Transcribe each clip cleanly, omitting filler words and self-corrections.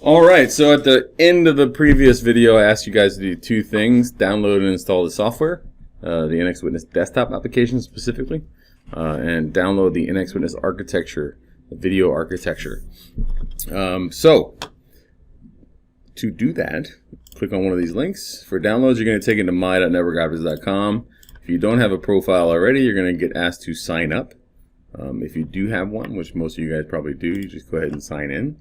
Alright, so at the end of the previous video, I asked you guys to do two things: download and install the software, the NX Witness desktop application specifically, and download the NX Witness architecture, the video architecture. So, to do that, click on one of these links. For downloads, you're going to take it to my.networkappers.com. If you don't have a profile already, you're going to get asked to sign up. If you do have one, which most of you guys probably do, you just go ahead and sign in.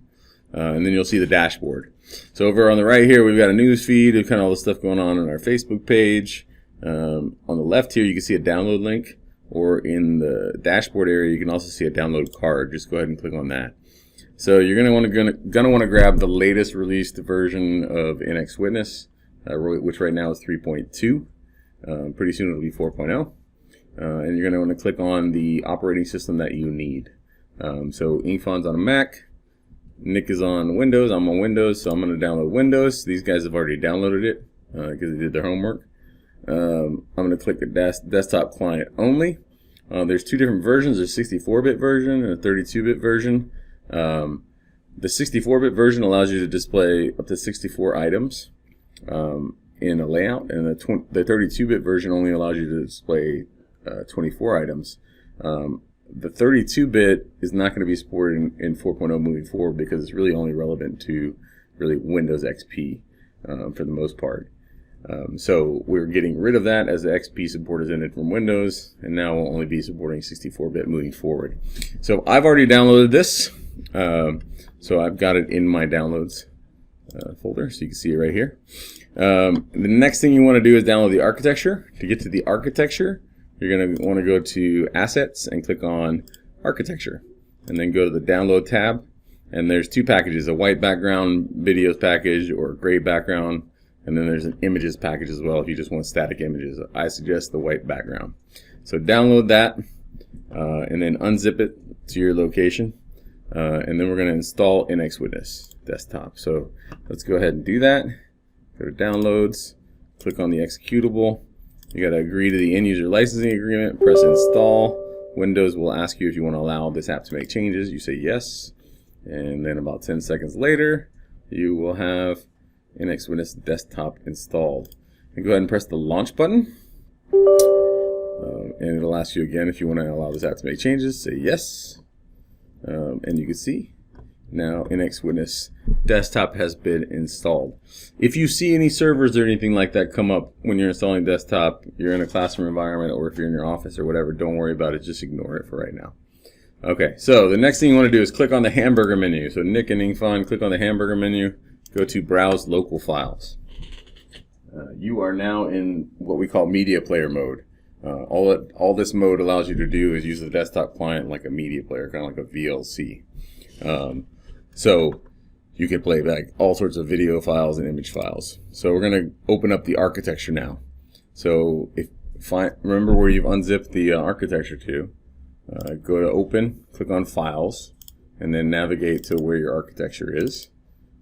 And then you'll see the dashboard. So over on the right here, we've got a news feed of kind of all the stuff going on our Facebook page. On the left here, you can see a download link, or in the dashboard area, you can also see a download card. Just go ahead and click on that. So you're gonna want to grab the latest released version of NX Witness, which right now is 3.2. Pretty soon it'll be 4.0. And you're gonna want to click on the operating system that you need. So Ingfon's on a Mac. Nick is on Windows. I'm on Windows, so I'm going to download Windows. These guys have already downloaded it because they did their homework. I'm going to click the desktop client only. There's two different versions. There's a 64-bit version and a 32-bit version. The 64-bit version allows you to display up to 64 items in a layout, and the 32-bit version only allows you to display 24 items. The 32-bit is not going to be supported in 4.0 moving forward because it's really only relevant to really Windows XP for the most part. So we're getting rid of that as the XP support is ended from Windows, and now we'll only be supporting 64-bit moving forward. So I've already downloaded this, so I've got it in my downloads folder, so you can see it right here. The next thing you want to do is download the architecture. To get to the architecture, you're going to want to go to Assets and click on Architecture, and then go to the Download tab. And there's two packages: a white background videos package or a gray background, and then there's an images package as well if you just want static images. I suggest the white background. So download that, and then unzip it to your location, and then we're going to install NX Witness desktop. So let's go ahead and do that. Go to Downloads, click on the executable. You got to agree to the end user licensing agreement, press install. Windows will ask you if you want to allow this app to make changes. You say yes, and then about 10 seconds later, you will have NX Witness desktop installed. And go ahead and press the launch button, and it'll ask you again if you want to allow this app to make changes. Say yes, and you can see now NX Witness desktop has been installed. If you see any servers or anything like that come up when you're installing desktop, you're in a classroom environment, or if you're in your office or whatever, don't worry about it. Just ignore it for right now. Okay, so the next thing you want to do is click on the hamburger menu. So Nick and Ingfon, click on the hamburger menu, go to Browse Local Files. You are now in what we call media player mode. All this mode allows you to do is use the desktop client like a media player, kind of like a VLC. So you can play back all sorts of video files and image files. So we're going to open up the architecture now. So remember where you've unzipped the architecture to. Go to Open, click on Files, and then navigate to where your architecture is.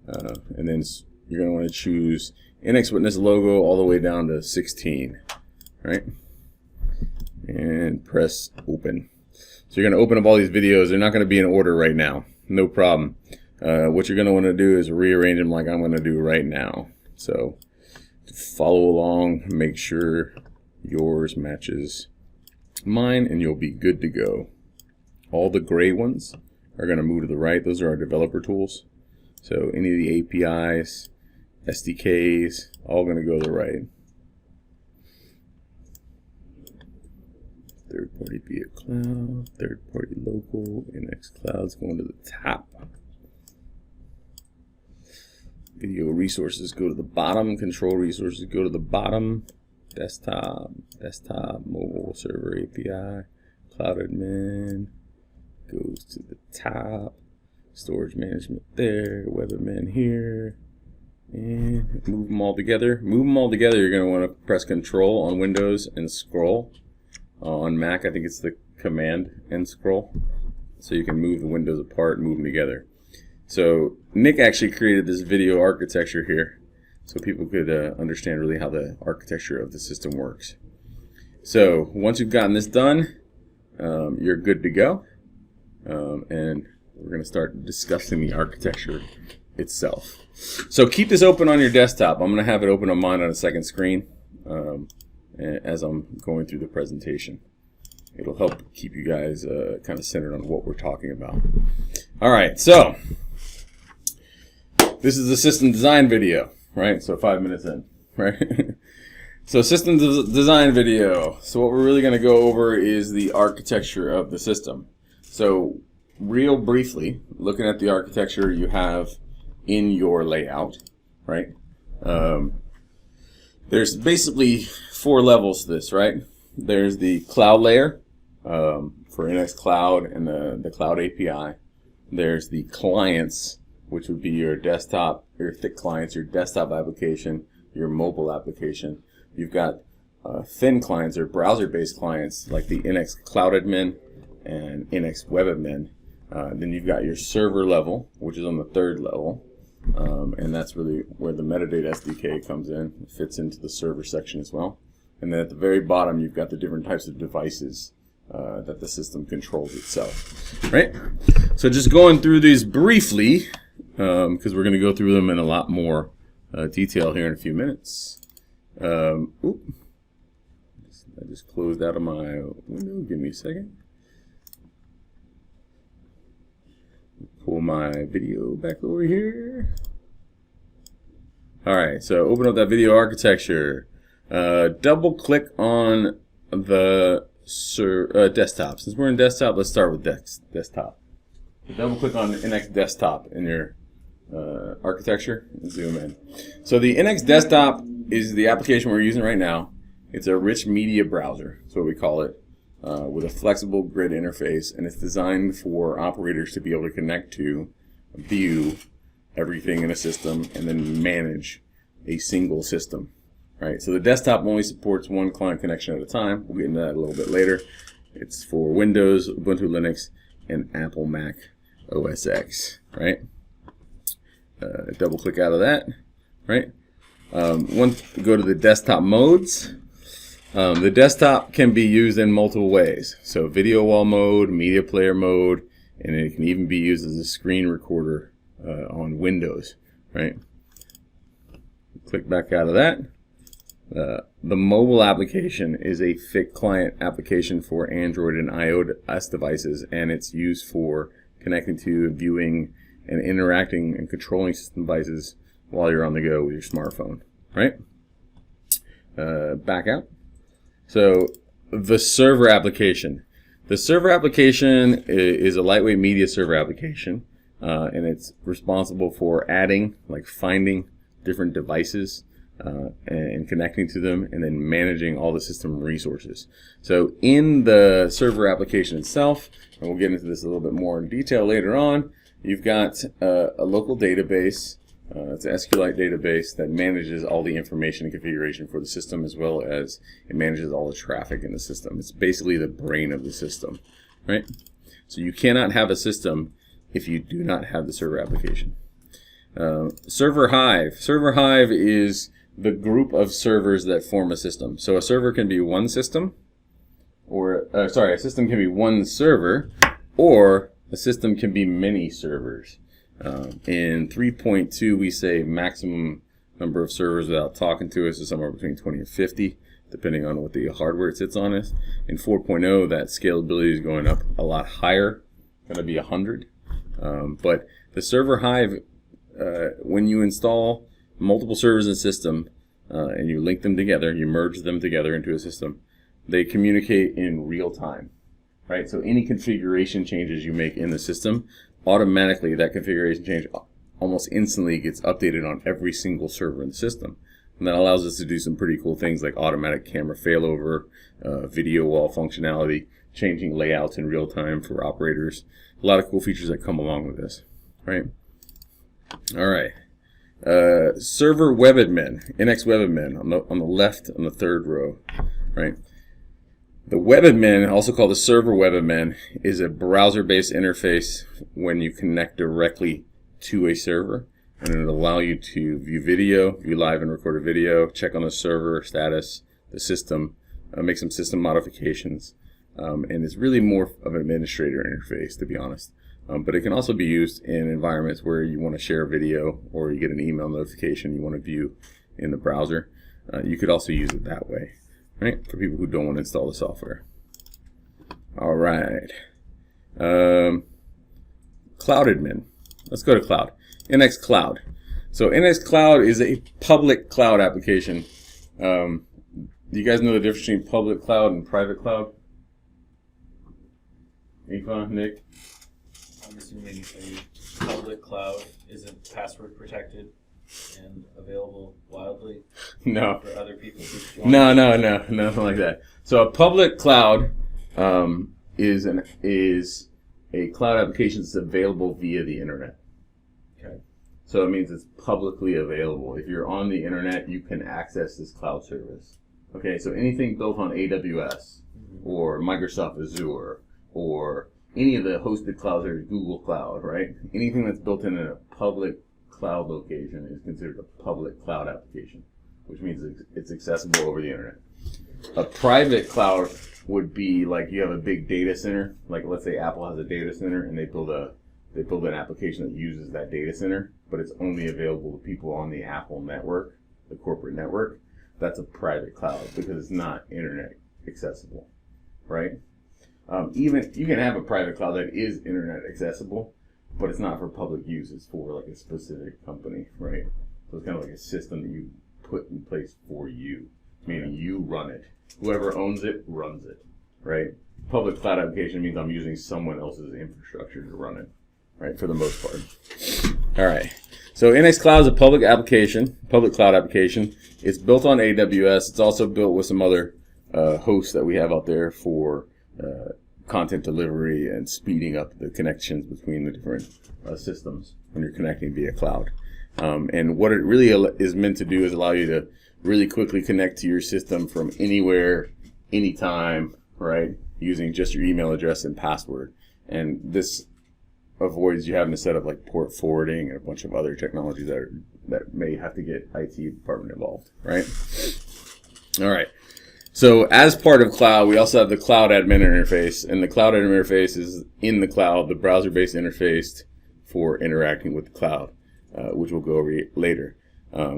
And then you're going to want to choose NX Witness logo all the way down to 16. Right? And press Open. So you're going to open up all these videos. They're not going to be in order right now. No problem. What you're going to want to do is rearrange them like I'm going to do right now. So follow along, make sure yours matches mine, and you'll be good to go. All the gray ones are going to move to the right. Those are our developer tools. So any of the APIs, SDKs, all going to go to the right. Third-party via cloud, third-party local, NX Cloud's going to the top. Video resources go to the bottom, control resources go to the bottom, desktop, mobile server API, cloud admin goes to the top, storage management there, web admin here, and move them all together. Move them all together, you're going to want to press Control on Windows and scroll. On Mac, I think it's the Command and scroll, so you can move the windows apart and move them together. So Nick actually created this video architecture here so people could understand really how the architecture of the system works. So once you've gotten this done, you're good to go. And we're going to start discussing the architecture itself. So keep this open on your desktop. I'm going to have it open on mine on a second screen as I'm going through the presentation. It'll help keep you guys kind of centered on what we're talking about. All right, so this is the system design video, right? So 5 minutes in, right? So system design video. So what we're really going to go over is the architecture of the system. So real briefly, looking at the architecture you have in your layout, right? There's basically 4 levels to this, right? There's the cloud layer for NX Cloud and the Cloud API. There's the clients, which would be your desktop, your thick clients, your desktop application, your mobile application. You've got thin clients or browser-based clients like the NX Cloud Admin and NX Web Admin. Then you've got your server level, which is on the 3rd level. And that's really where the metadata SDK comes in. It fits into the server section as well. And then at the very bottom, you've got the different types of devices that the system controls itself, right? So just going through these briefly, because we're going to go through them in a lot more detail here in a few minutes. I just closed out of my window. Give me a second. Pull my video back over here. All right, so open up that video architecture. Double click on the desktop. Since we're in desktop, let's start with desktop. So double click on NX desktop in your architecture and zoom in. So the NX desktop is the application we're using right now. It's a rich media browser, that's what we call it, with a flexible grid interface, and it's designed for operators to be able to connect to, view everything in a system, and then manage a single system. Right, so the desktop only supports 1 client connection at a time. We'll get into that a little bit later. It's for Windows, Ubuntu Linux, and Apple Mac OS X. Right. Double click out of that. Right. Once you go to the desktop modes, the desktop can be used in multiple ways. So video wall mode, media player mode, and it can even be used as a screen recorder on Windows. Right. Click back out of that. The mobile application is a thick client application for Android and iOS devices, and it's used for connecting to, viewing, and interacting and controlling system devices while you're on the go with your smartphone, right? Back out. So the server application. The server application is a lightweight media server application, and it's responsible for adding, like finding different devices, and connecting to them, and then managing all the system resources. So in the server application itself, and we'll get into this a little bit more in detail later on, you've got a local database. It's an SQLite database that manages all the information and configuration for the system, as well as it manages all the traffic in the system. It's basically the brain of the system, right? So you cannot have a system if you do not have the server application. Server Hive. Server Hive is the group of servers that form a system. So a server can be one system, or a system can be one server, or a system can be many servers. In 3.2, we say maximum number of servers without talking to us is somewhere between 20 and 50, depending on what the hardware it sits on is. In 4.0, that scalability is going up a lot higher, going to be 100. But the server hive, when you install multiple servers in a system and you link them together, you merge them together into a system, they communicate in real time, right? So any configuration changes you make in the system, automatically that configuration change almost instantly gets updated on every single server in the system. And that allows us to do some pretty cool things like automatic camera failover, video wall functionality, changing layouts in real time for operators. A lot of cool features that come along with this, right? All right. Server web admin, NX web admin on the left on the third row, right? The web admin, also called the server web admin, is a browser-based interface when you connect directly to a server, and it'll allow you to view video, view live and recorded video, check on the server status, the system, make some system modifications, and it's really more of an administrator interface, to be honest. But it can also be used in environments where you want to share a video or you get an email notification you want to view in the browser. You could also use it that way, right? For people who don't want to install the software. All right. Cloud admin. Let's go to cloud. NX Cloud. So NX Cloud is a public cloud application. Do you guys know the difference between public cloud and private cloud? Aoife, Nick? I'm assuming a public cloud isn't password protected and available wildly No. for other people to join. No, nothing like that. So a public cloud is a cloud application that's available via the internet. Okay. So it means it's publicly available. If you're on the internet, you can access this cloud service. Okay, so anything built on AWS or Microsoft Azure or any of the hosted clouds or Google Cloud, right? Anything that's built in a public cloud location is considered a public cloud application, which means it's accessible over the internet. A private cloud would be like you have a big data center, like let's say Apple has a data center and they build an application that uses that data center, but it's only available to people on the Apple network, the corporate network. That's a private cloud because it's not internet accessible, right? Even you can have a private cloud that is internet accessible, but it's not for public use. It's for like a specific company, right? So it's kind of like a system that you put in place for you, meaning you run it. Whoever owns it runs it, right? Public cloud application means I'm using someone else's infrastructure to run it, right? For the most part. All right. So NX Cloud is a public cloud application. It's built on AWS. It's also built with some other hosts that we have out there for content delivery and speeding up the connections between the different systems when you're connecting via cloud. And what it really is meant to do is allow you to really quickly connect to your system from anywhere, anytime, right? Using just your email address and password. And this avoids you having to set up like port forwarding and a bunch of other technologies that may have to get IT department involved, right? All right. So as part of cloud, we also have the cloud admin interface, and the cloud admin interface is in the cloud, the browser-based interface for interacting with the cloud, which we'll go over later.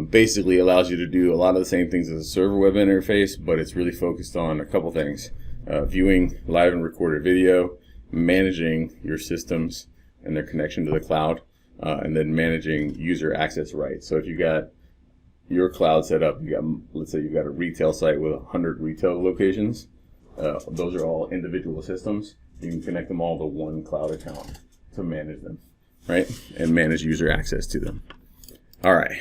Basically allows you to do a lot of the same things as a server web interface, but it's really focused on a couple things. Viewing live and recorded video, managing your systems and their connection to the cloud, and then managing user access rights. So if you got your cloud set up, let's say you've got a retail site with 100 retail locations. Those are all individual systems. You can connect them all to one cloud account to manage them, right? And manage user access to them. All right.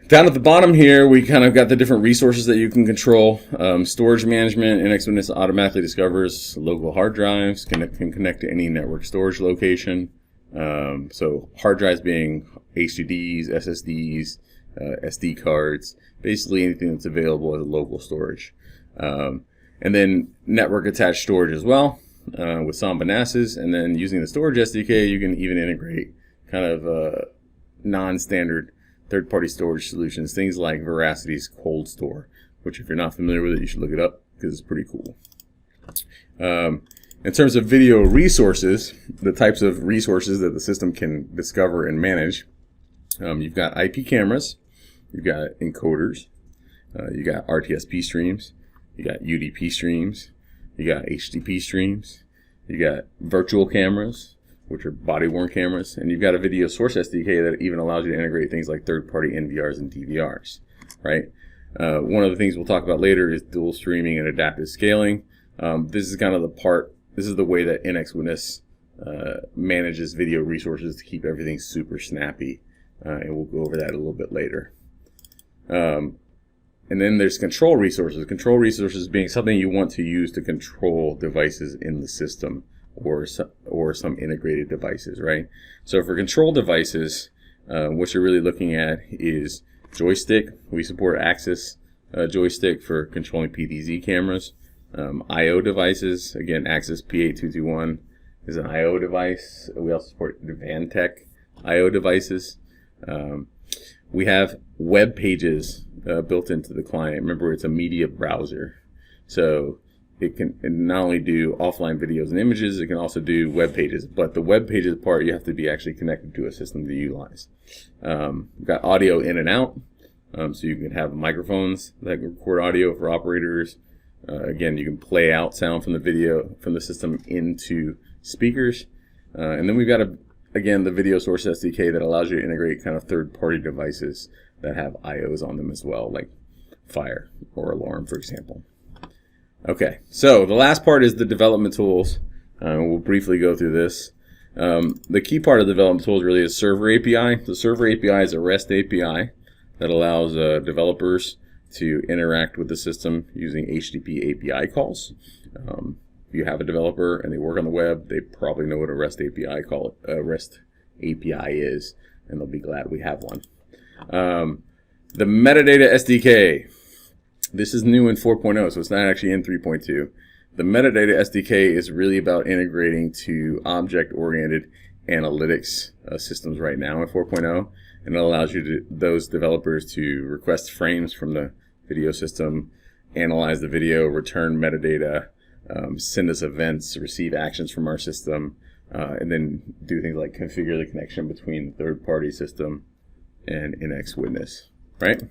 Down at the bottom here, we kind of got the different resources that you can control. Storage management. NX Witness automatically discovers local hard drives, can connect to any network storage location. So hard drives being HDDs, SSDs, SD cards, basically anything that's available as a local storage. And then network attached storage as well, with Samba NASes. And then using the storage SDK, you can even integrate kind of non-standard third-party storage solutions, things like Veracity's Cold Store, which if you're not familiar with it, you should look it up because it's pretty cool. In terms of video resources, the types of resources that the system can discover and manage, you've got IP cameras, you've got encoders, you got RTSP streams, you got UDP streams, you got HTTP streams, you got virtual cameras, which are body-worn cameras, and you've got a video source SDK that even allows you to integrate things like third-party NVRs and DVRs, right? One of the things we'll talk about later is dual streaming and adaptive scaling. This is kind of this is the way that NX Witness manages video resources to keep everything super snappy, and we'll go over that a little bit later. And then there's control resources. Control resources being something you want to use to control devices in the system, or some integrated devices, right? So for control devices, what you're really looking at is joystick. We support Axis joystick for controlling PTZ cameras. I/O devices, again, Axis P8221 is an I/O device. We also support Vantech I/O devices. We have web pages built into the client. Remember, it's a media browser. So it can not only do offline videos and images, it can also do web pages. But the web pages part, you have to be actually connected to a system to utilize. We've got audio in and out, so you can have microphones that can record audio for operators. Again, you can play out sound from the video from the system into speakers. And then we've got, again, the video source SDK that allows you to integrate kind of third-party devices that have IOs on them as well, like Fire or Alarm, for example. Okay, so the last part is the development tools. We'll briefly go through this. The key part of the development tools really is Server API. The Server API is a REST API that allows developers to interact with the system using HTTP API calls. If you have a developer and they work on the web, they probably know what a REST API is, and they'll be glad we have one. The metadata SDK. This is new in 4.0, so it's not actually in 3.2. The metadata SDK is really about integrating to object-oriented analytics systems right now in 4.0, and it allows those developers to request frames from the video system, analyze the video, return metadata, send us events, receive actions from our system, and then do things like configure the connection between the third-party system and NX Witness, right?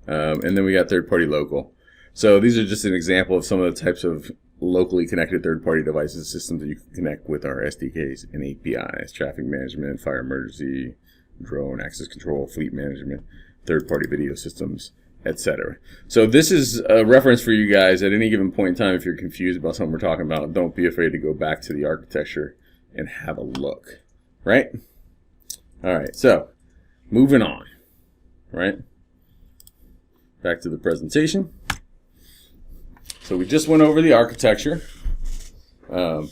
And then we got third-party local. So these are just an example of some of the types of locally connected third-party devices and systems that you can connect with our SDKs and APIs: traffic management, fire emergency, drone access control, fleet management, third-party video systems, etc. So this is a reference for you guys at any given point in time. If you're confused about something we're talking about, don't be afraid to go back to the architecture and have a look, right? All right, so moving on, right? Back to the presentation. So we just went over the architecture. And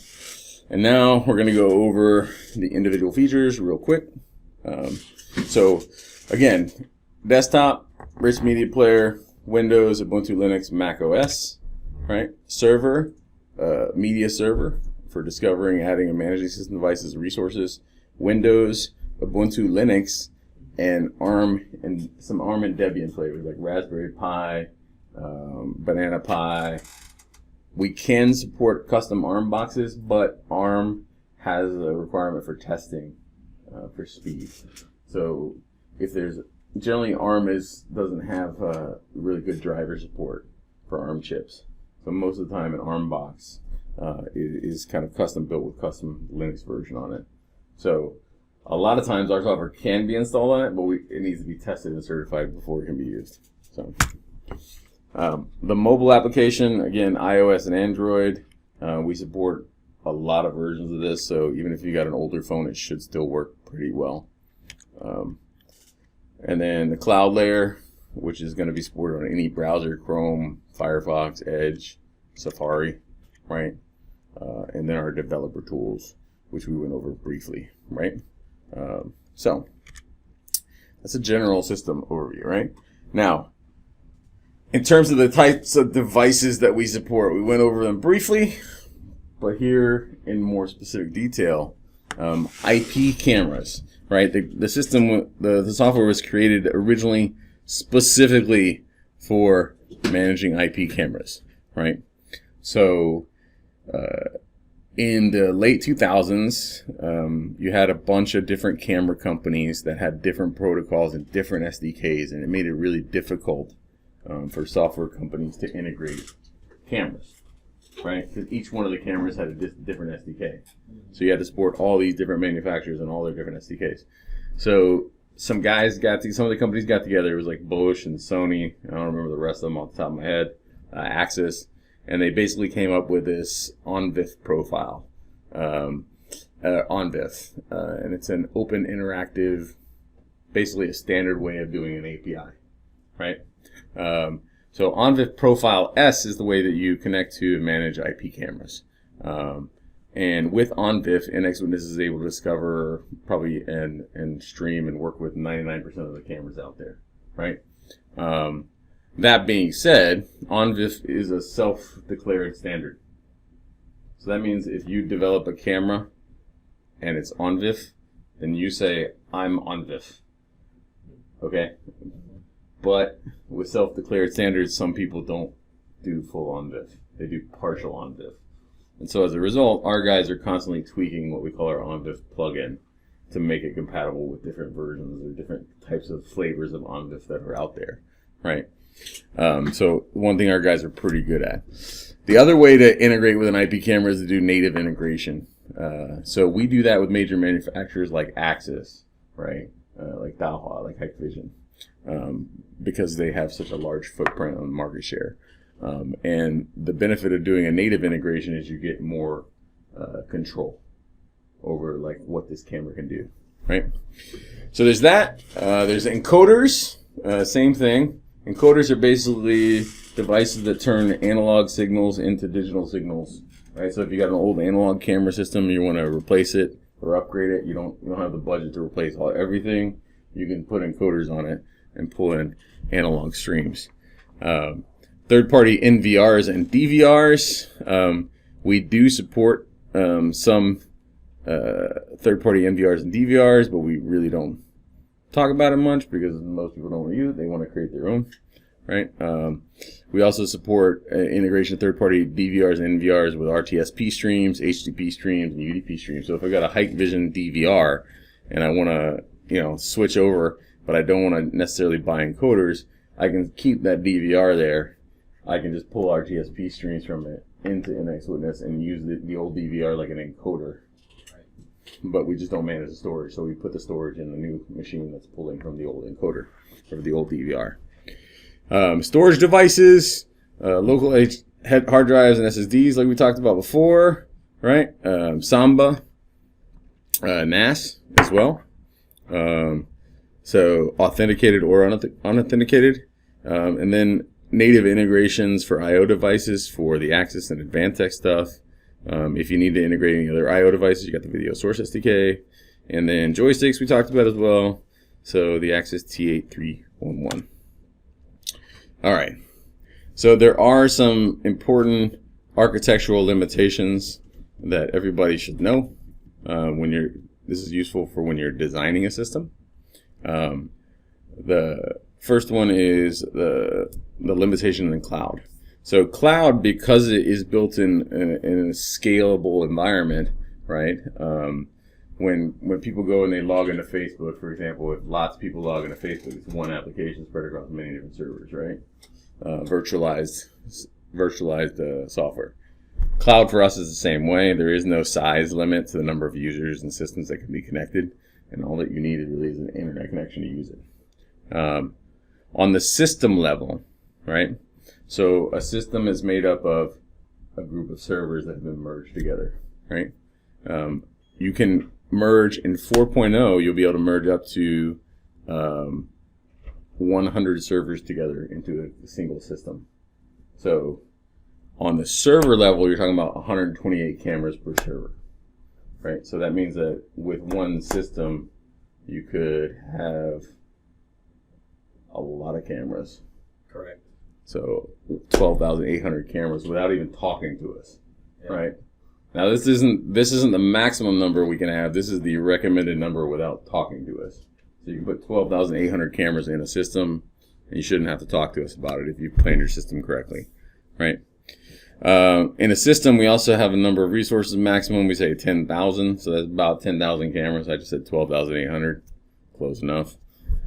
now we're going to go over the individual features real quick. So again, desktop, rich media player, Windows, Ubuntu Linux, Mac OS, right? Server, media server for discovering, adding, and managing system devices and resources. Windows, Ubuntu Linux, and ARM, and some ARM and Debian flavors like Raspberry Pi, Banana Pi. We can support custom ARM boxes, but ARM has a requirement for testing for speed. So if there's generally ARM doesn't have really good driver support for ARM chips. So most of the time an ARM box is kind of custom built with custom Linux version on it. So a lot of times our software can be installed on it, but it needs to be tested and certified before it can be used. So the mobile application, again, iOS and Android. We support a lot of versions of this, so even if you got an older phone, it should still work pretty well. And then the cloud layer, which is going to be supported on any browser: Chrome, Firefox, Edge, Safari, right? And then our developer tools, which we went over briefly, right? So that's a general system overview, right? Now, in terms of the types of devices that we support, we went over them briefly, but here in more specific detail, IP cameras, right? The system, the software was created originally specifically for managing IP cameras, right? So in the late 2000s, you had a bunch of different camera companies that had different protocols and different SDKs, and it made it really difficult for software companies to integrate cameras, right? Because each one of the cameras had a different SDK. So you had to support all these different manufacturers and all their different SDKs. So some of the companies got together. It was like Bosch and Sony. I don't remember the rest of them off the top of my head. Axis. And they basically came up with this ONVIF profile. ONVIF. And it's an open, interactive, basically a standard way of doing an API, right? So ONVIF Profile S is the way that you connect to and manage IP cameras. And with ONVIF, NX Witness is able to discover probably and stream and work with 99% of the cameras out there, right? That being said, ONVIF is a self-declared standard. So that means if you develop a camera and it's ONVIF, then you say, I'm ONVIF. Okay? But with self-declared standards, some people don't do full on diff. They do partial on diff. And so as a result, our guys are constantly tweaking what we call our on diff plugin to make it compatible with different versions or different types of flavors of on diff that are out there, right? So one thing our guys are pretty good at. The other way to integrate with an IP camera is to do native integration. So we do that with major manufacturers like Axis, right? Like Dahua, like Hikvision, because they have such a large footprint on market share. And the benefit of doing a native integration is you get more control over like what this camera can do, right? So there's that. There's encoders, same thing. Encoders are basically devices that turn analog signals into digital signals, right? So if you got an old analog camera system, you want to replace it or upgrade it, you don't have the budget to replace everything. You can put encoders on it and pull in analog streams. Third-party NVRs and DVRs. We do support some third-party NVRs and DVRs, but we really don't talk about it much because most people don't want to use it. They want to create their own, right? We also support integration of third-party DVRs and NVRs with RTSP streams, HTTP streams, and UDP streams. So if I got a Hikvision DVR and I want to, switch over, but I don't want to necessarily buy encoders, I can keep that DVR there. I can just pull RTSP streams from it into NX Witness and use the old DVR like an encoder. But we just don't manage the storage, so we put the storage in the new machine that's pulling from the old encoder or the old DVR. Storage devices, local hard drives and SSDs like we talked about before, right? Samba, NAS as well. So authenticated or unauthenticated. And then native integrations for I/O devices for the Axis and Advantech stuff. If you need to integrate any other I/O devices, you got the Video Source SDK. And then joysticks we talked about as well. So the Axis T8311. All right. So there are some important architectural limitations that everybody should know this is useful for when you're designing a system. The first one is the limitation in cloud. So cloud, because it is built in a scalable environment, right? When people go and they log into Facebook, for example, if lots of people log into Facebook, it's one application spread across many different servers, right? Virtualized software. Cloud for us is the same way. There is no size limit to the number of users and systems that can be connected, and all that you need really is an internet connection to use it. On the system level, right? So a system is made up of a group of servers that have been merged together, right? You can merge in 4.0, you'll be able to merge up to 100 servers together into a single system. So on the server level, you're talking about 128 cameras per server, right? So that means that with one system, you could have a lot of cameras. Correct. So 12,800 cameras without even talking to us, Yeah. right? Now this isn't the maximum number we can have. This is the recommended number without talking to us. So you can put 12,800 cameras in a system, and you shouldn't have to talk to us about it if you plan your system correctly, right? In a system, we also have a number of resources maximum. We say 10,000, so that's about 10,000 cameras. I just said 12,800, close enough.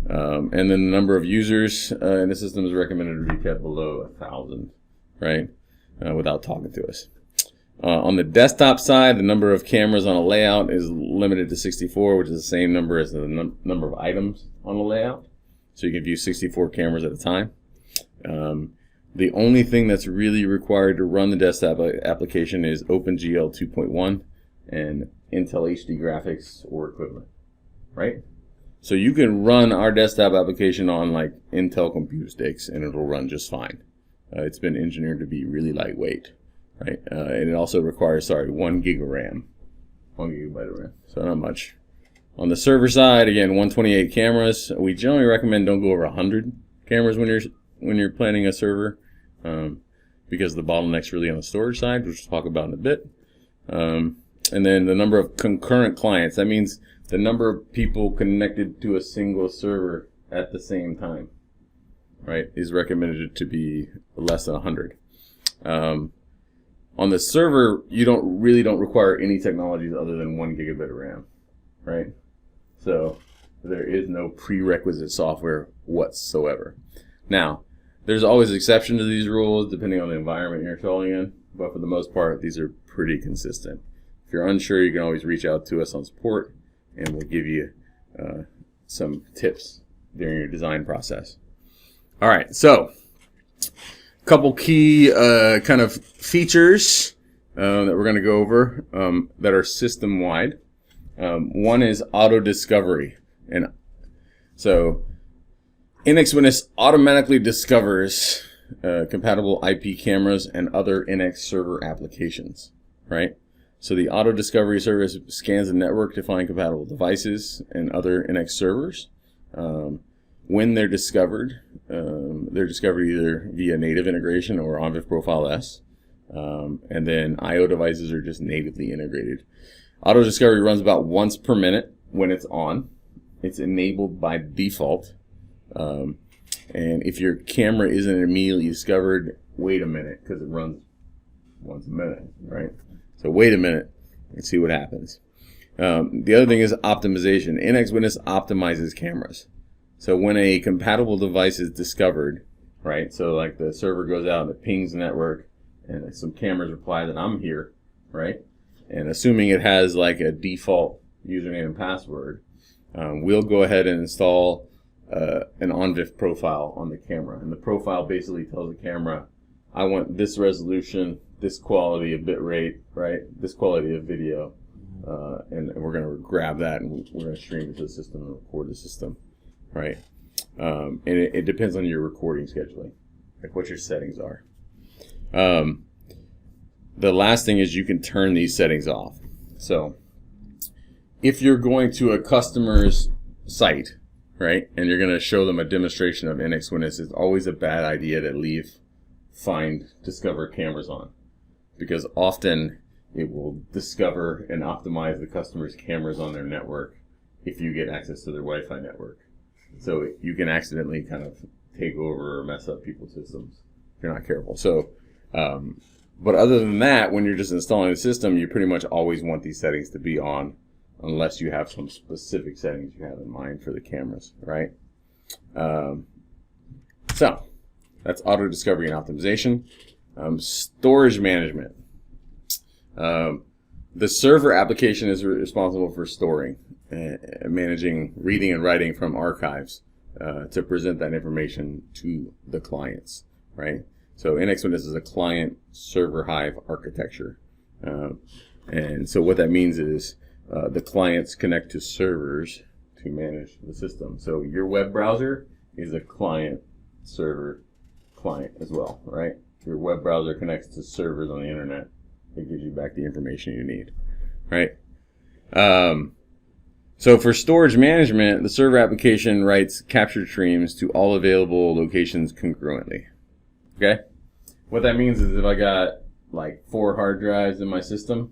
And then the number of users in the system is recommended to be kept below 1,000, right? Without talking to us. On the desktop side, the number of cameras on a layout is limited to 64, which is the same number as the number of items on the layout. So you can view 64 cameras at a time. The only thing that's really required to run the desktop application is OpenGL 2.1 and Intel HD graphics or equivalent, right? So you can run our desktop application on like Intel compute sticks and it'll run just fine. It's been engineered to be really lightweight, right? And it also requires, 1 gig of RAM. 1 gigabyte of RAM, so not much. On the server side, again, 128 cameras. We generally recommend don't go over 100 cameras when you're planning a server, because the bottleneck's really on the storage side, which we'll talk about in a bit. And then the number of concurrent clients. That means the number of people connected to a single server at the same time, right, is recommended to be less than 100. On the server, you don't require any technologies other than 1 gigabit of RAM, right? So there is no prerequisite software whatsoever. Now, there's always exceptions to these rules depending on the environment you're installing in, but for the most part, these are pretty consistent. If you're unsure, you can always reach out to us on support, and we'll give you some tips during your design process. All right, so a couple key kind of features that we're going to go over that are system-wide. One is auto discovery, and so NX Witness automatically discovers compatible IP cameras and other NX server applications, right? So the auto discovery service scans the network to find compatible devices and other NX servers. When they're discovered either via native integration or OnVIF Profile S. And then I/O devices are just natively integrated. Auto discovery runs about once per minute when it's on. It's enabled by default. And if your camera isn't immediately discovered, wait a minute, because it runs once a minute, right? So wait a minute and see what happens. The other thing is optimization. NX Witness optimizes cameras. So when a compatible device is discovered, right? So like the server goes out and it pings the network, and some cameras reply that I'm here, right? And assuming it has like a default username and password, we'll go ahead and install an OnVIF profile on the camera. And the profile basically tells the camera, I want this resolution, this quality of bit rate, right? This quality of video. And we're going to grab that and we're going to stream it to the system and record the system, right? And it depends on your recording scheduling, like what your settings are. The last thing is you can turn these settings off. So if you're going to a customer's site, right, and you're going to show them a demonstration of NX Witness, it's always a bad idea to leave find discover cameras on, because often it will discover and optimize the customer's cameras on their network if you get access to their Wi-Fi network. So you can accidentally kind of take over or mess up people's systems if you're not careful. So, but other than that, when you're just installing the system, you pretty much always want these settings to be on, unless you have some specific settings you have in mind for the cameras, right? So that's auto discovery and optimization. Storage management. The server application is responsible for storing and managing reading and writing from archives to present that information to the clients, right? So NX Witness is a client server hive architecture. And so what that means is the clients connect to servers to manage the system. So your web browser is a client server client as well, right? Your web browser connects to servers on the internet. It gives you back the information you need, right? So for storage management, the server application writes captured streams to all available locations concurrently. Okay? What that means is if I got like 4 hard drives in my system,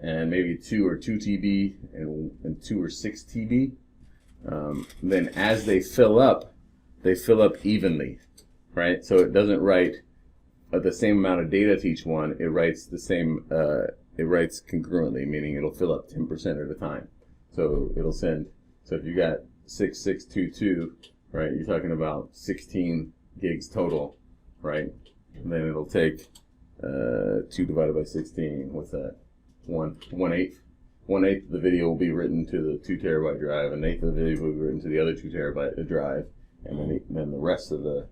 and maybe 2 are 2 TB and 2 are 6 TB, then as they fill up evenly, right? So it doesn't write the same amount of data to each one. It writes the same. It writes concurrently, meaning it'll fill up 10% at a time. So it'll send. So if you got 6622, right? You're talking about 16 gigs total, right? And then it'll take 2 divided by 16. What's that? 1/8. 1/8 of the video will be written to the 2 terabyte drive, and 1/8 of the video will be written to the other 2 terabyte drive, and then the rest of the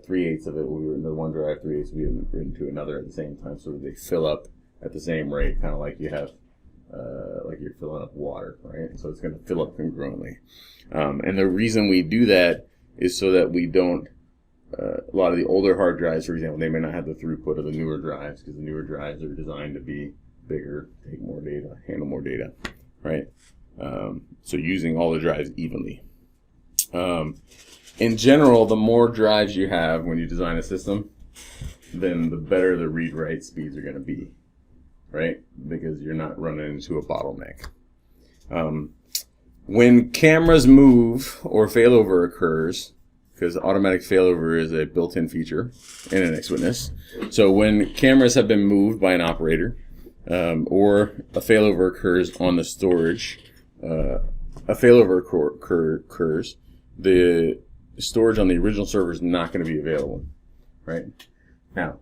3/8 of it will be written to one drive, 3/8 will be written to another at the same time, so that they fill up at the same rate, kind of like you have, like you're filling up water, right? So it's going to fill up congruently. And the reason we do that is so that we don't, a lot of the older hard drives, for example, they may not have the throughput of the newer drives, because the newer drives are designed to be bigger, take more data, handle more data, right? So using all the drives evenly. In general, the more drives you have when you design a system, then the better the read-write speeds are going to be, right? Because you're not running into a bottleneck. When cameras move or failover occurs, because automatic failover is a built-in feature in NX Witness. So when cameras have been moved by an operator, or a failover occurs on the storage, occurs, the storage on the original server is not going to be available, right? Now,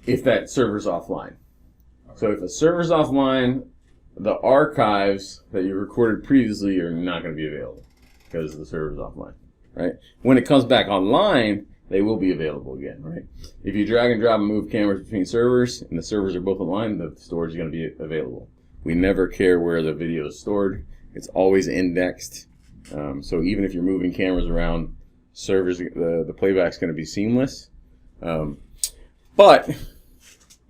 if that server's offline. So if a server's offline, the archives that you recorded previously are not going to be available because the server's offline, right? When it comes back online, they will be available again, right? If you drag and drop and move cameras between servers and the servers are both online, the storage is going to be available. We never care where the video is stored. It's always indexed. So even if you're moving cameras around servers, the playback's going to be seamless. But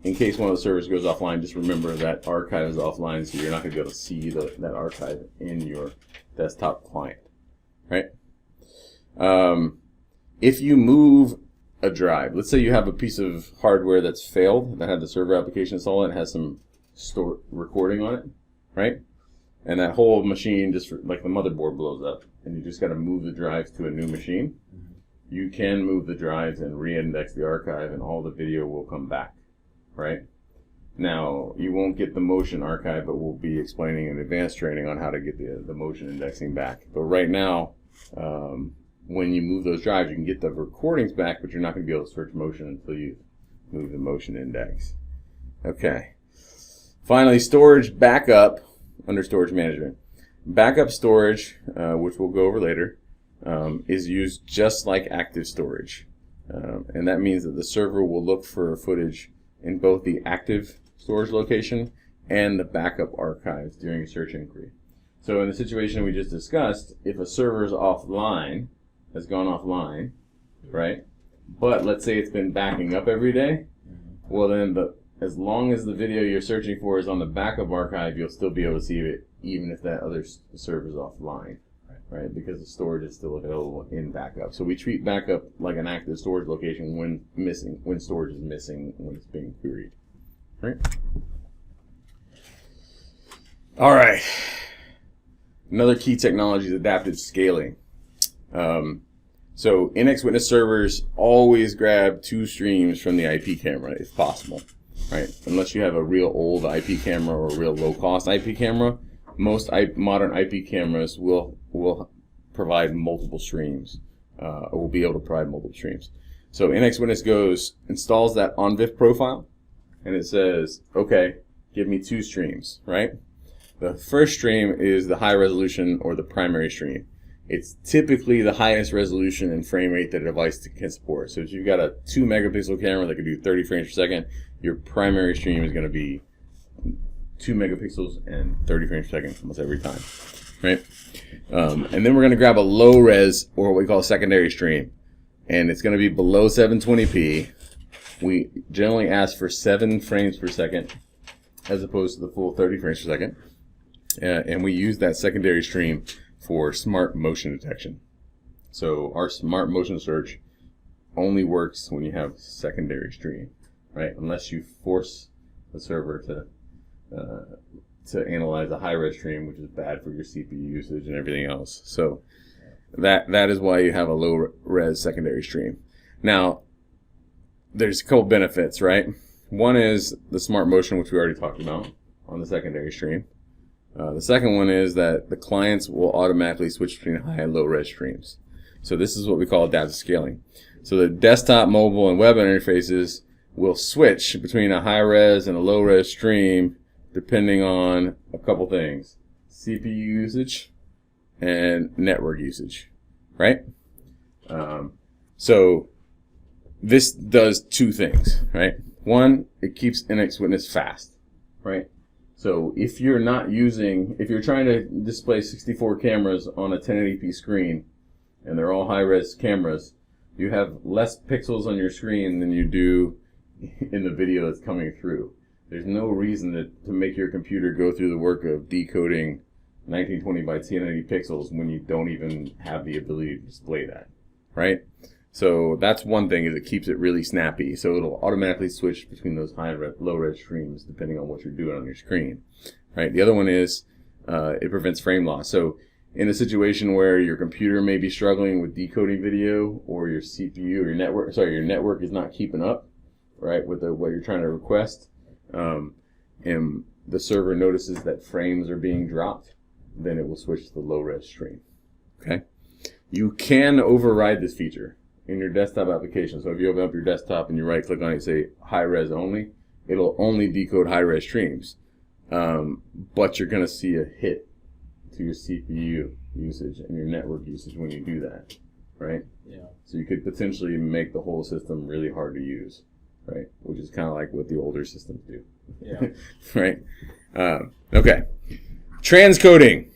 in case one of the servers goes offline, just remember that archive is offline, so you're not going to be able to see that archive in your desktop client, right? If you move a drive, let's say you have a piece of hardware that's failed, that had the server application installed, and it has some recording on it, right? And that whole machine, just like the motherboard, blows up, and you just got to move the drives to a new machine. You can move the drives and re-index the archive, and all the video will come back, right? Now, you won't get the motion archive, but we'll be explaining in advanced training on how to get the motion indexing back. But right now, when you move those drives, you can get the recordings back, but you're not going to be able to search motion until you move the motion index. Okay. Finally, storage backup under storage management. Backup storage, which we'll go over later, is used just like active storage. And that means that the server will look for footage in both the active storage location and the backup archives during a search inquiry. So in the situation we just discussed, if a server is offline, has gone offline, right? But let's say it's been backing up every day, well then as long as the video you're searching for is on the backup archive, you'll still be able to see it even if that other server is offline, right? Because the storage is still available in backup. So we treat backup like an active storage location when storage is missing when it's being queried, right? All right. Another key technology is adaptive scaling. So NX Witness servers always grab 2 streams from the IP camera if possible, right? Unless you have a real old IP camera or a real low-cost IP camera, most modern IP cameras will provide multiple streams, or will be able to provide multiple streams. So NX Witness installs that ONVIF profile, and it says, okay, give me 2 streams, right? The first stream is the high resolution or the primary stream. It's typically the highest resolution and frame rate that a device can support. So if you've got a 2 megapixel camera that can do 30 frames per second, your primary stream is going to be 2 megapixels and 30 frames per second almost every time, right? And then we're going to grab a low res, or what we call a secondary stream, and it's going to be below 720p. We generally ask for 7 frames per second as opposed to the full 30 frames per second. And we use that secondary stream for smart motion detection. So our smart motion search only works when you have secondary stream, right? Unless you force the server to analyze a high-res stream, which is bad for your CPU usage and everything else. So that is why you have a low-res secondary stream. Now, there's a couple benefits, right? One is the smart motion, which we already talked about on the secondary stream. The second one is that the clients will automatically switch between high and low res streams. So this is what we call adaptive scaling. So the desktop, mobile, and web interfaces will switch between a high res and a low res stream depending on a couple things: CPU usage and network usage, right? So this does 2 things, right? One, it keeps NX Witness fast, right? So if you're trying to display 64 cameras on a 1080p screen, and they're all high-res cameras, you have less pixels on your screen than you do in the video that's coming through. There's no reason to make your computer go through the work of decoding 1920 by 1080 pixels when you don't even have the ability to display that, right? So that's one thing, is it keeps it really snappy. So it'll automatically switch between those low-res streams depending on what you're doing on your screen, right? The other one is it prevents frame loss. So in a situation where your computer may be struggling with decoding video, or your CPU or your network is not keeping up, right, with what you're trying to request, and the server notices that frames are being dropped, then it will switch to the low-res stream. Okay? You can override this feature in your desktop application. So if you open up your desktop and you right-click on it and say high-res only, it'll only decode high-res streams. But you're going to see a hit to your CPU usage and your network usage when you do that, right? Yeah. So you could potentially make the whole system really hard to use, right? Which is kind of like what the older systems do. Yeah. Right? Okay. Transcoding.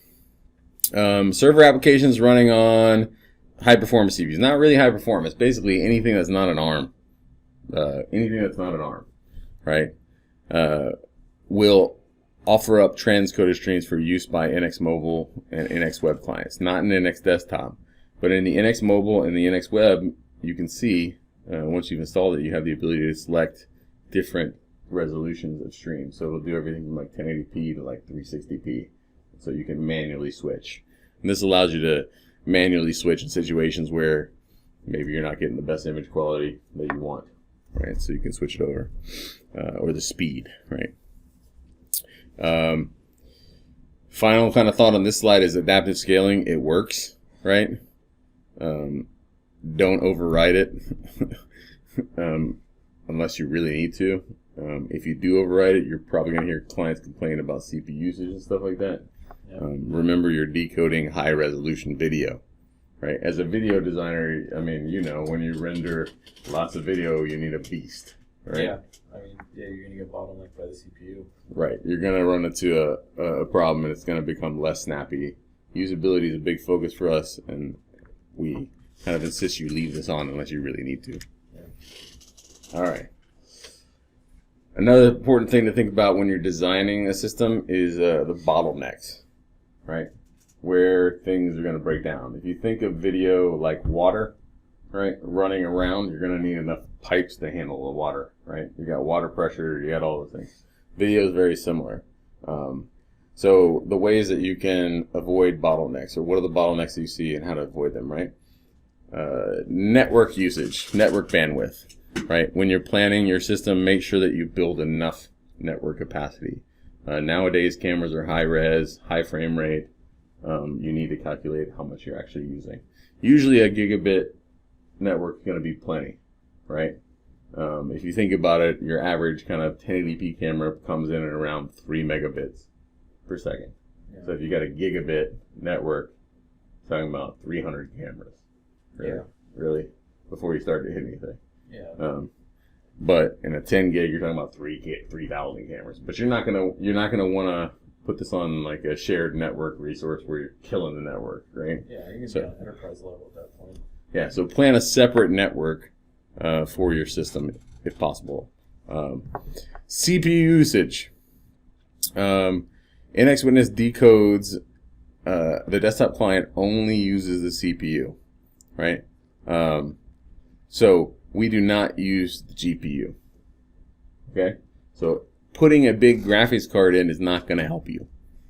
Server applications running on high-performance CPUs. Not really high-performance. Basically, anything that's not an ARM. Right? Will offer up transcoded streams for use by NX Mobile and NX Web clients. Not in NX Desktop. But in the NX Mobile and the NX Web, you can see, once you've installed it, you have the ability to select different resolutions of streams. So it'll do everything from like 1080p to like 360p. So you can manually switch. And this allows you to manually switch in situations where maybe you're not getting the best image quality that you want, right? So you can switch it over. Or the speed, right? Final kind of thought on this slide is adaptive scaling. It works, right? Don't override it unless you really need to. If you do override it, you're probably going to hear clients complain about CPU usage and stuff like that. Yep. Remember, you're decoding high resolution video, right? As a video designer, I mean, you know, when you render lots of video, you need a beast, right? Yeah. I mean, yeah, you're going to get bottlenecked by the CPU. Right. You're going to run into a problem, and it's going to become less snappy. Usability is a big focus for us, and we kind of insist you leave this on unless you really need to. Yeah. All right. Another important thing to think about when you're designing a system is the bottlenecks, right? Where things are going to break down. If you think of video like water, right, running around, you're going to need enough pipes to handle the water, right? You got water pressure, you got all those things. Video is very similar. So the ways that you can avoid bottlenecks, or what are the bottlenecks that you see and how to avoid them, right? Network usage, network bandwidth. Right, when you're planning your system, make sure that you build enough network capacity. Nowadays, cameras are high res, high frame rate. You need to calculate how much you're actually using. Usually, a gigabit network is going to be plenty, right? If you think about it, your average kind of 1080p camera comes in at around 3 megabits per second. Yeah. So if you got a gigabit network, talking about 300 cameras. Really, yeah. Really, before you start to hit anything. Yeah. But in a 10 gig, you're talking about 3,000 cameras. But you're not gonna want to put this on like a shared network resource where you're killing the network, right? Yeah, you can be on enterprise level at that point. Yeah. So plan a separate network for your system if possible. CPU usage. NX Witness decodes the desktop client only uses the CPU, right? So we do not use the GPU. Okay? So putting a big graphics card in is not going to help you,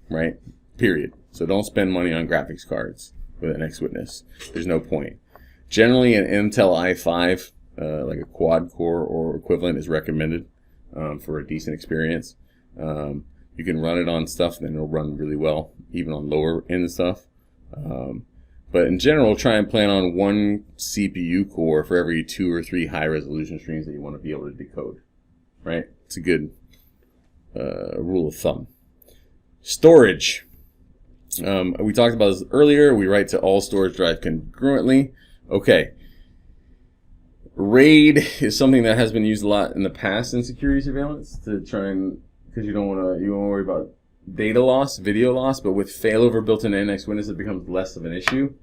right? Period. So don't spend money on graphics cards with NX Witness. There's no point. Generally, an Intel i5, like a quad core or equivalent, is recommended for a decent experience. You can run it on stuff, and it'll run really well, even on lower end stuff. But in general, try and plan on one CPU core for every 2 or 3 high-resolution streams that you want to be able to decode, right? It's a good rule of thumb. Storage. We talked about this earlier. We write to all storage drives congruently. Okay. RAID is something that has been used a lot in the past in security surveillance to try and, because you don't want to worry about data loss, video loss, but with failover built into NX Witness, it becomes less of an issue.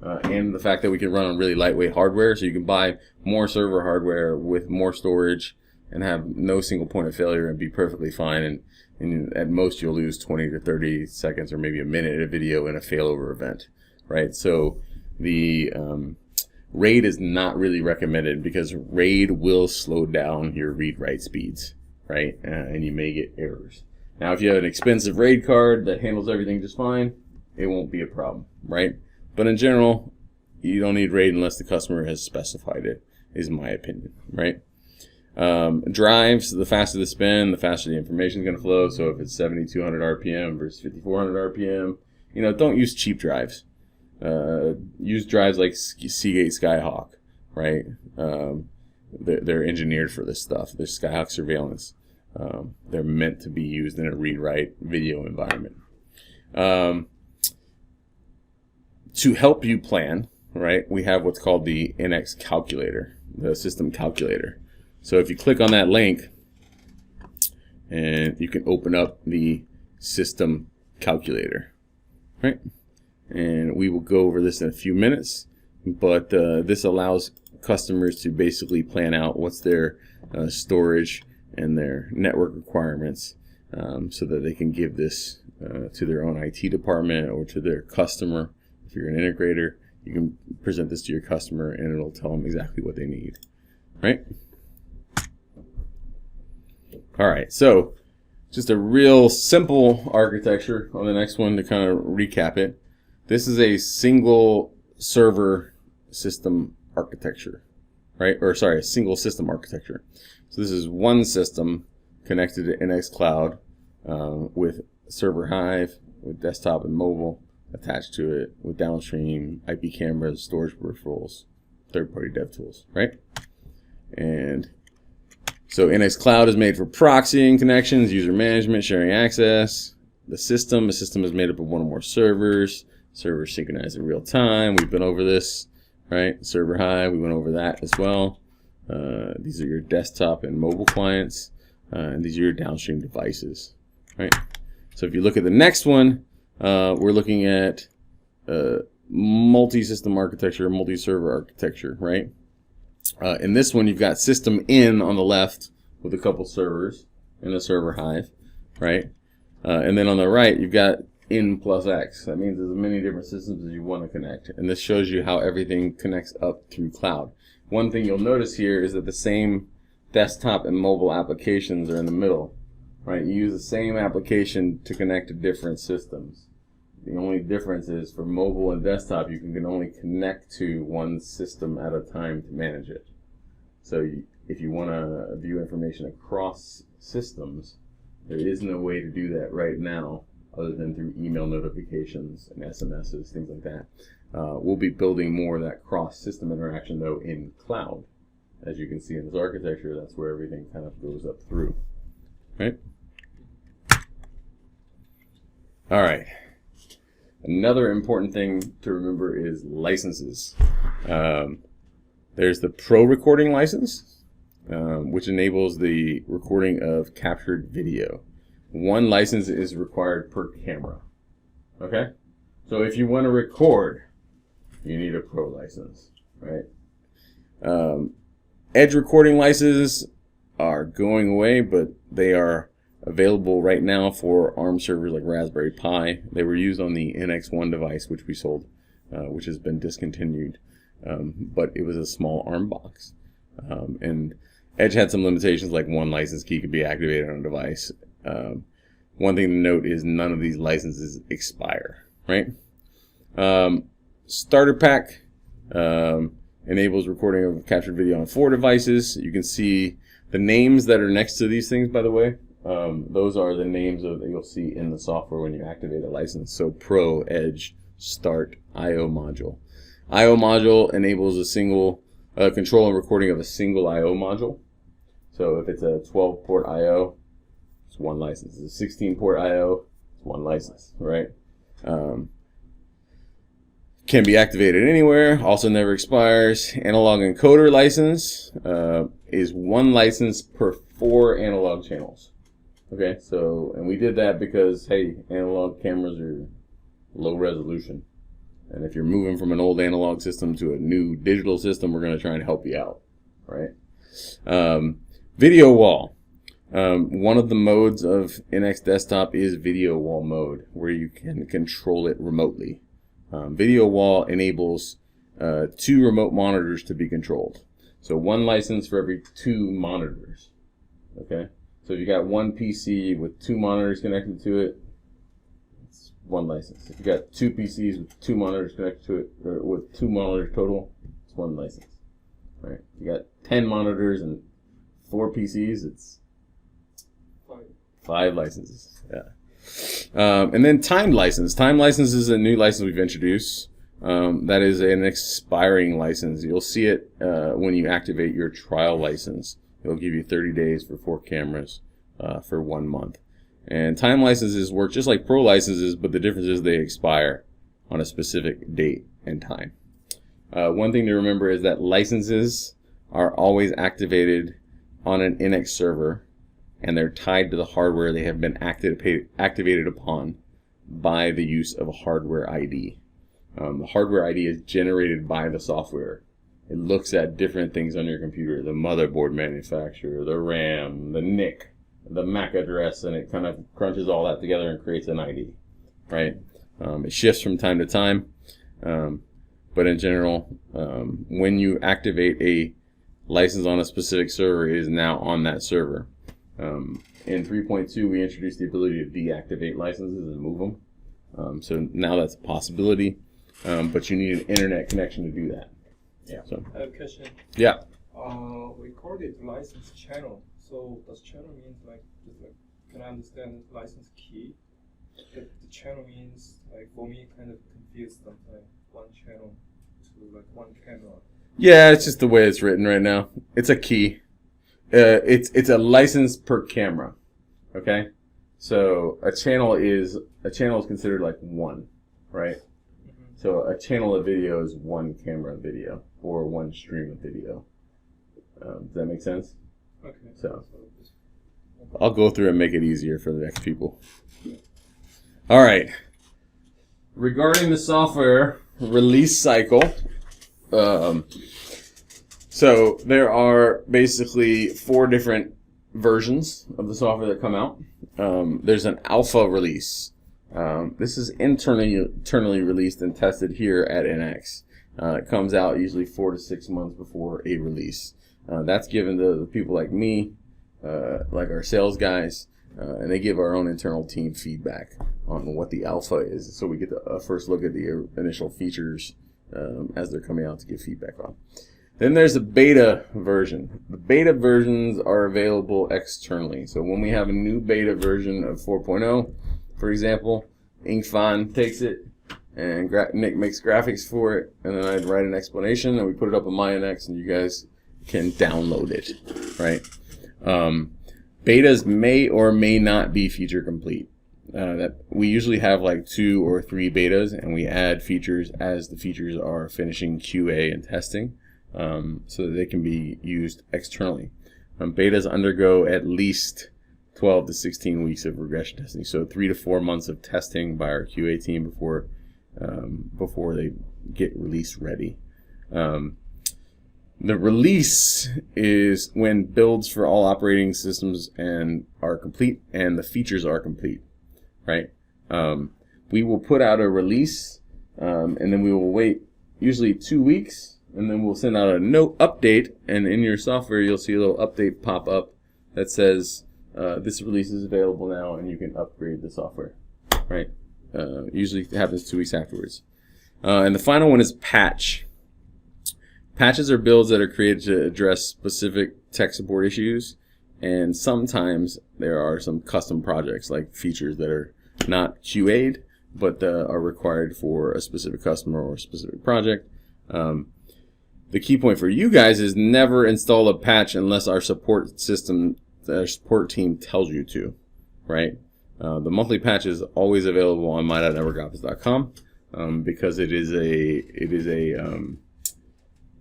And the fact that we can run on really lightweight hardware, so you can buy more server hardware with more storage and have no single point of failure and be perfectly fine. And at most, you'll lose 20 to 30 seconds or maybe a minute of video in a failover event, right? So the RAID is not really recommended because RAID will slow down your read-write speeds, right? And you may get errors. Now, if you have an expensive RAID card that handles everything just fine, it won't be a problem, right? But in general, you don't need RAID unless the customer has specified it, is my opinion, right? Drives, the faster the spin, the faster the information is going to flow. So if it's 7,200 RPM versus 5,400 RPM, don't use cheap drives. Use drives like Seagate Skyhawk, right? They're engineered for this stuff. They're Skyhawk surveillance. They're meant to be used in a read-write video environment. To help you plan, right, we have what's called the NX calculator, the system calculator. So if you click on that link, and you can open up the system calculator, right? And we will go over this in a few minutes, but this allows customers to basically plan out what's their storage and their network requirements, so that they can give this to their own IT department or to their customer. If you're an integrator, you can present this to your customer and it'll tell them exactly what they need, right? All right, so just a real simple architecture on the next one to kind of recap it. This is a single server system architecture, right? Or sorry, a single system architecture. So this is one system connected to NX Cloud with server hive, with desktop and mobile attached to it, with downstream IP cameras, storage peripherals, third-party dev tools, right? And so NX Cloud is made for proxying connections, user management, sharing access. The system is made up of one or more servers. Servers synchronized in real time. We've been over this, right? Server hive, we went over that as well. These are your desktop and mobile clients, and these are your downstream devices, right? So if you look at the next one, we're looking at multi-system architecture, multi-server architecture, right? In this one, you've got system in on the left with a couple servers and a server hive, right? And then on the right, you've got in plus X. That means there's as many different systems as you want to connect. And this shows you how everything connects up through cloud. One thing you'll notice here is that the same desktop and mobile applications are in the middle, right? You use the same application to connect to different systems. The only difference is for mobile and desktop, you can only connect to one system at a time to manage it. So if you want to view information across systems, there is no way to do that right now other than through email notifications and SMSs, things like that. We'll be building more of that cross-system interaction, though, in cloud. As you can see in this architecture, that's where everything kind of goes up through, right? All right. Another important thing to remember is licenses. There's the Pro recording license, which enables the recording of captured video. One license is required per camera. Okay? So if you want to record, you need a Pro license, right? Edge recording licenses are going away, but they are available right now for ARM servers like Raspberry Pi. They were used on the NX1 device, which we sold, which has been discontinued. But it was a small ARM box. And Edge had some limitations, like one license key could be activated on a device. One thing to note is none of these licenses expire, right? Starter Pack enables recording of captured video on 4 devices. You can see the names that are next to these things, by the way. Those are the names that you'll see in the software when you activate a license. So Pro, Edge, Start, IO module. IO module enables a single control and recording of a single IO module. So if it's a 12-port IO, it's one license. It's a 16-port IO, it's one license, right? Can be activated anywhere, also never expires. Analog encoder license is one license per 4 analog channels. Okay, so, and we did that because, hey, analog cameras are low resolution. And if you're moving from an old analog system to a new digital system, we're going to try and help you out, right? Video wall. One of the modes of NX Desktop is video wall mode, where you can control it remotely. Video wall enables 2 remote monitors to be controlled. So one license for every 2 monitors, okay? So if you got one PC with 2 monitors connected to it, it's one license. If you got 2 PCs with 2 monitors connected to it, or with 2 monitors total, it's 1 license. Right? If you got 10 monitors and 4 PCs, it's 5 licenses. Yeah. And then timed license. Timed license is a new license we've introduced. That is an expiring license. You'll see it when you activate your trial license. It'll give you 30 days for 4 cameras for 1 month. And time licenses work just like pro licenses, but the difference is they expire on a specific date and time. One thing to remember is that licenses are always activated on an NX server, and they're tied to the hardware they have been activated upon by the use of a hardware ID. The hardware ID is generated by the software. It looks at different things on your computer, the motherboard manufacturer, the RAM, the NIC, the MAC address, and it kind of crunches all that together and creates an ID, right? It shifts from time to time, but in general, when you activate a license on a specific server, it is now on that server. In 3.2, we introduced the ability to deactivate licenses and move them. So now that's a possibility, but you need an internet connection to do that. Yeah. So, I have a question. yeah. We called it license channel. So does channel means just like can I understand license key? The channel means like for me kind of confused sometimes. One channel to like one camera. Yeah, it's just the way it's written right now. It's a key. It's a license per camera. Okay, so a channel is considered like one, right? Mm-hmm. So a channel of video is one camera of video or one stream of video. Does that make sense? Okay. So I'll go through and make it easier for the next people. All right. Regarding the software release cycle, so there are basically 4 different versions of the software that come out. There's an alpha release. This is internally released and tested here at NX. It comes out usually 4 to 6 months before a release. That's given to the people like me, like our sales guys, and they give our own internal team feedback on what the alpha is. So we get the first look at the initial features as they're coming out to give feedback on. Then there's a beta version. The beta versions are available externally. So when we have a new beta version of 4.0, for example, Inkfon takes it and Nick makes graphics for it, and then I'd write an explanation, and we put it up on my NX, and you guys can download it, right? Betas may or may not be feature complete. That we usually have like 2 or 3 betas, and we add features as the features are finishing QA and testing, so that they can be used externally. Betas undergo at least 12 to 16 weeks of regression testing, so 3 to 4 months of testing by our QA team before they get release ready. The release is when builds for all operating systems are complete and the features are complete, right? We will put out a release, and then we will wait usually 2 weeks, and then we'll send out a note update, and in your software you'll see a little update pop up that says this release is available now and you can upgrade the software, right? Usually it happens 2 weeks afterwards. And the final one is patch. Patches are builds that are created to address specific tech support issues, and sometimes there are some custom projects like features that are not QA'd but are required for a specific customer or a specific project. The key point for you guys is never install a patch unless our support team tells you to, right? The monthly patch is always available on my.networkoffice.com because it is a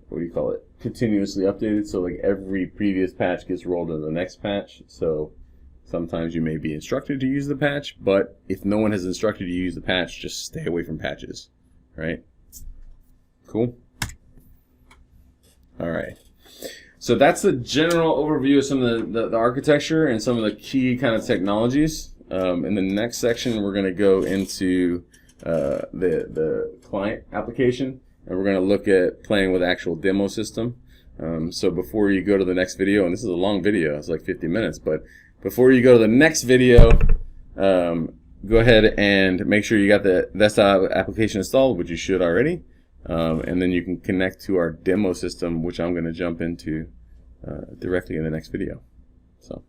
what do you call it? Continuously updated. So like every previous patch gets rolled into the next patch. So sometimes you may be instructed to use the patch, but if no one has instructed you to use the patch, just stay away from patches, right? Cool. All right. So that's the general overview of some of the architecture and some of the key kind of technologies. In the next section, we're going to go into the client application, and we're going to look at playing with actual demo system. So before you go to the next video, and this is a long video, it's like 50 minutes, but before you go to the next video, go ahead and make sure you got the desktop application installed, which you should already. And then you can connect to our demo system, which I'm going to jump into directly in the next video. So.